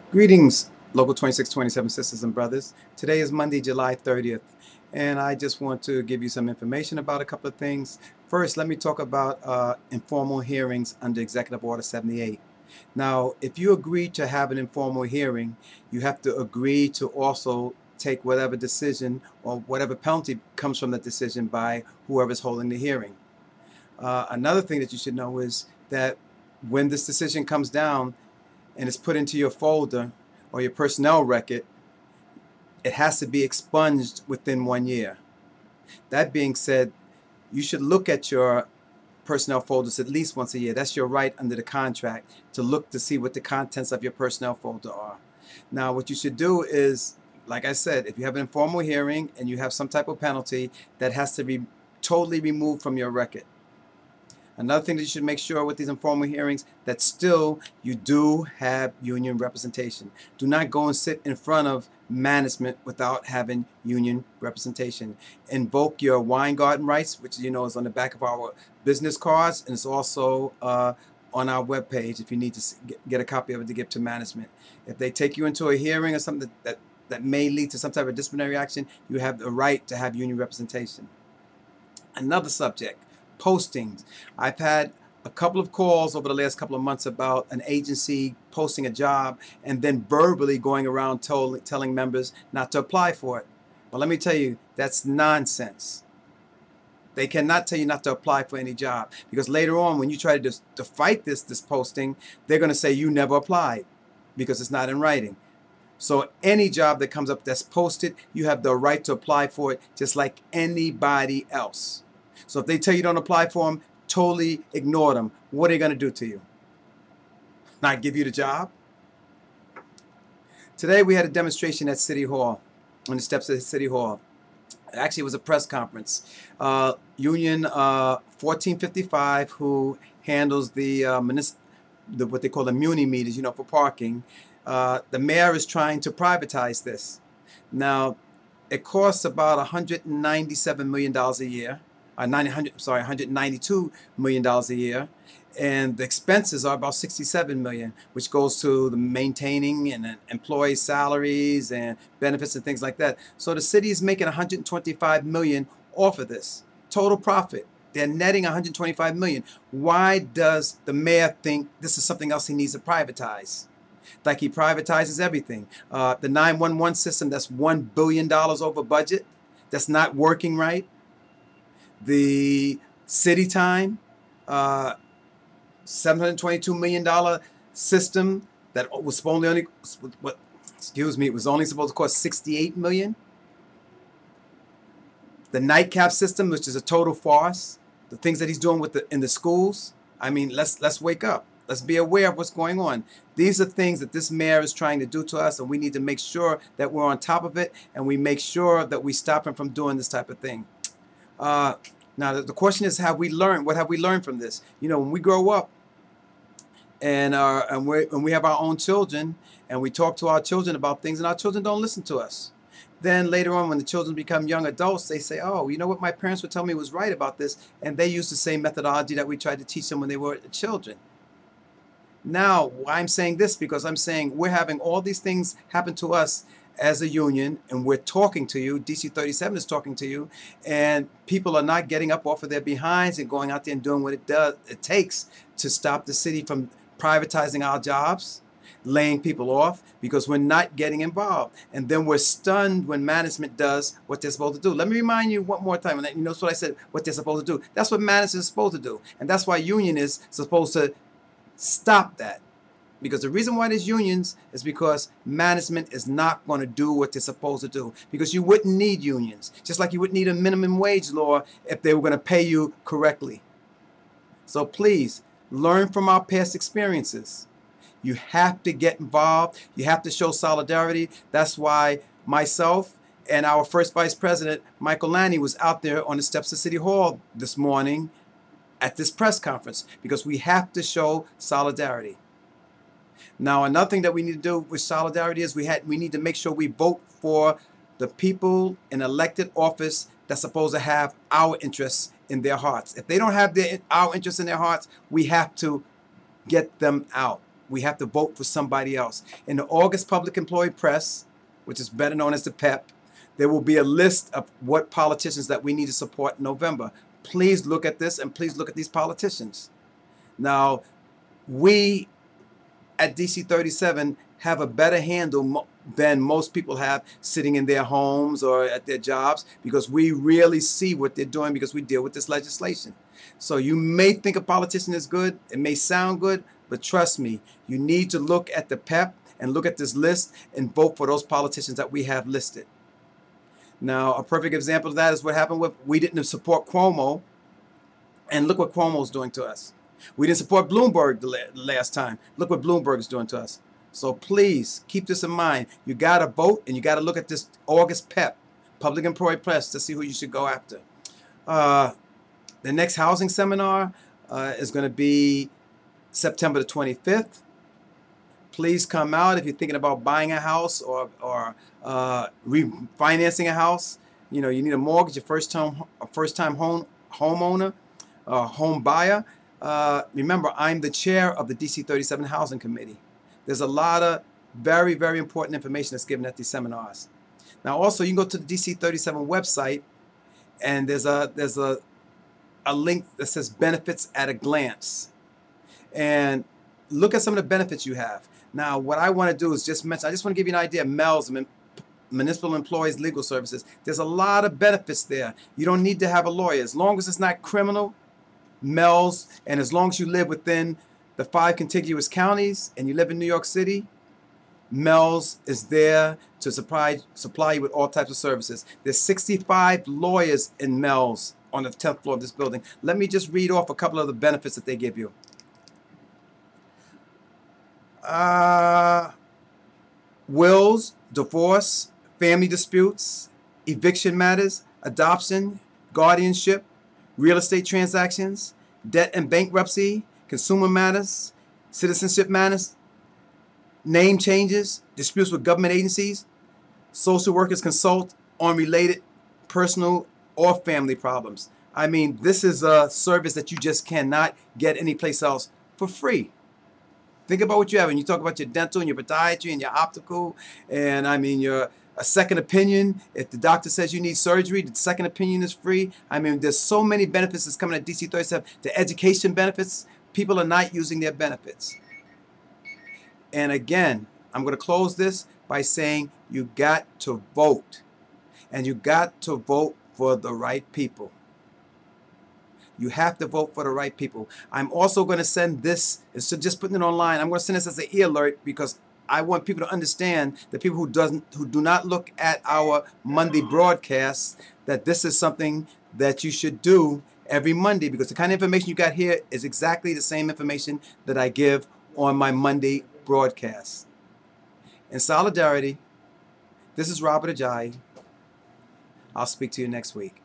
Greetings, Local 2627 sisters and brothers. Today is Monday, July 30th, and I just want to give you some information about a couple of things. First, let me talk about informal hearings under Executive Order 78. Now, if you agree to have an informal hearing, you have to agree to also take whatever decision or whatever penalty comes from the decision by whoever's holding the hearing. Another thing that you should know is that when this decision comes down, and it's put into your folder or your personnel record, it has to be expunged within 1 year. That being said, you should look at your personnel folders at least once a year. That's your right under the contract, to look to see what the contents of your personnel folder are. Now, what you should do is, like I said, if you have an informal hearing and you have some type of penalty, that has to be totally removed from your record. Another thing that you should make sure with these informal hearings, that still you do have union representation. Do not go and sit in front of management without having union representation. Invoke your wine garden rights, which you know is on the back of our business cards, and it's also on our webpage if you need to get a copy of it to give to management. If they take you into a hearing or something that may lead to some type of disciplinary action, you have the right to have union representation. Another subject, postings. I've had a couple of calls over the last couple of months about an agency posting a job and then verbally going around telling members not to apply for it. But let me tell you, that's nonsense. They cannot tell you not to apply for any job, because later on when you try to fight this posting, they're going to say you never applied because it's not in writing. So any job that comes up that's posted, you have the right to apply for it just like anybody else. So if they tell you don't apply for them, totally ignore them. What are they going to do to you? Not give you the job? Today we had a demonstration at City Hall, on the steps of City Hall. Actually, it was a press conference. Union 1455, who handles the what they call the muni meters, you know, for parking. The mayor is trying to privatize this. Now, it costs about $197 million a year. $192 million a year, and the expenses are about $67 million, which goes to the maintaining and employee salaries and benefits and things like that. So the city is making $125 million off of this total profit. They're netting $125 million. Why does the mayor think this is something else he needs to privatize? Like he privatizes everything. The 911 system, that's $1 billion over budget, that's not working right. The city time, $722 million system that was only it was only supposed to cost $68 million. The nightcap system, which is a total farce. The things that he's doing with in the schools. I mean, let's wake up. Let's be aware of what's going on. These are things that this mayor is trying to do to us, and we need to make sure that we're on top of it, and we make sure that we stop him from doing this type of thing. Now the question is, have we learned? What have we learned from this? You know, when we grow up and we have our own children and we talk to our children about things and our children don't listen to us, then later on when the children become young adults, they say, oh, you know what, my parents would tell me was right about this, and they use the same methodology that we tried to teach them when they were children. Now, I'm saying this because I'm saying we're having all these things happen to us as a union, and we're talking to you. DC37 is talking to you, and people are not getting up off of their behinds and going out there and doing what it takes to stop the city from privatizing our jobs, laying people off, because we're not getting involved. And then we're stunned when management does what they're supposed to do. Let me remind you one more time, and you know what I said, what they're supposed to do. That's what management is supposed to do, and that's why union is supposed to stop that. Because the reason why there's unions is because management is not going to do what they're supposed to do. Because you wouldn't need unions. Just like you wouldn't need a minimum wage law if they were going to pay you correctly. So please, learn from our past experiences. You have to get involved. You have to show solidarity. That's why myself and our first vice president, Michael Lanny, was out there on the steps of City Hall this morning at this press conference. Because we have to show solidarity. Now, another thing that we need to do with solidarity is we need to make sure we vote for the people in elected office that's supposed to have our interests in their hearts. If they don't have our interests in their hearts, we have to get them out. We have to vote for somebody else. In the August Public Employee Press, which is better known as the PEP, there will be a list of what politicians that we need to support in November. Please look at this, and please look at these politicians. Now, we at DC37 have a better handle than most people have sitting in their homes or at their jobs, because we really see what they're doing, because we deal with this legislation. So you may think a politician is good, it may sound good, but trust me, you need to look at the PEP and look at this list and vote for those politicians that we have listed. Now, a perfect example of that is what happened with, we didn't support Cuomo, and look what Cuomo's doing to us. We didn't support Bloomberg the last time. Look what Bloomberg is doing to us. So please keep this in mind. You got to vote, and you got to look at this August PEP, Public Employee Press, to see who you should go after. The next housing seminar is going to be September the 25th. Please come out if you're thinking about buying a house or refinancing a house. You know, you need a mortgage, a first-time homeowner, home buyer. Remember, I'm the chair of the DC37 Housing Committee. There's a lot of very, very important information that's given at these seminars. Now, also, you can go to the DC37 website, and there's a link that says Benefits at a Glance. And look at some of the benefits you have. Now, what I want to do is just mention, I just want to give you an idea of MELS, Municipal Employees Legal Services. There's a lot of benefits there. You don't need to have a lawyer. As long as it's not criminal, MELS, and as long as you live within the 5 contiguous counties and you live in New York City, MELS is there to supply you with all types of services. There's 65 lawyers in MELS on the 10th floor of this building. Let me just read off a couple of the benefits that they give you. Wills, divorce, family disputes, eviction matters, adoption, guardianship, real estate transactions, debt and bankruptcy, consumer matters, citizenship matters, name changes, disputes with government agencies. Social workers consult on related personal or family problems. I mean, this is a service that you just cannot get anyplace else for free. Think about what you have. And you talk about your dental and your podiatry and your optical, and I mean a second opinion. If the doctor says you need surgery, the second opinion is free. I mean, there's so many benefits that's coming at DC37. The education benefits, people are not using their benefits. And again, I'm going to close this by saying you got to vote. And you got to vote for the right people. You have to vote for the right people. I'm also going to send this, instead of just putting it online, I'm going to send this as an e-alert, because I want people to understand, the people who do not look at our Monday broadcasts, that this is something that you should do every Monday, because the kind of information you got here is exactly the same information that I give on my Monday broadcast. In solidarity, this is Robert Ajayi. I'll speak to you next week.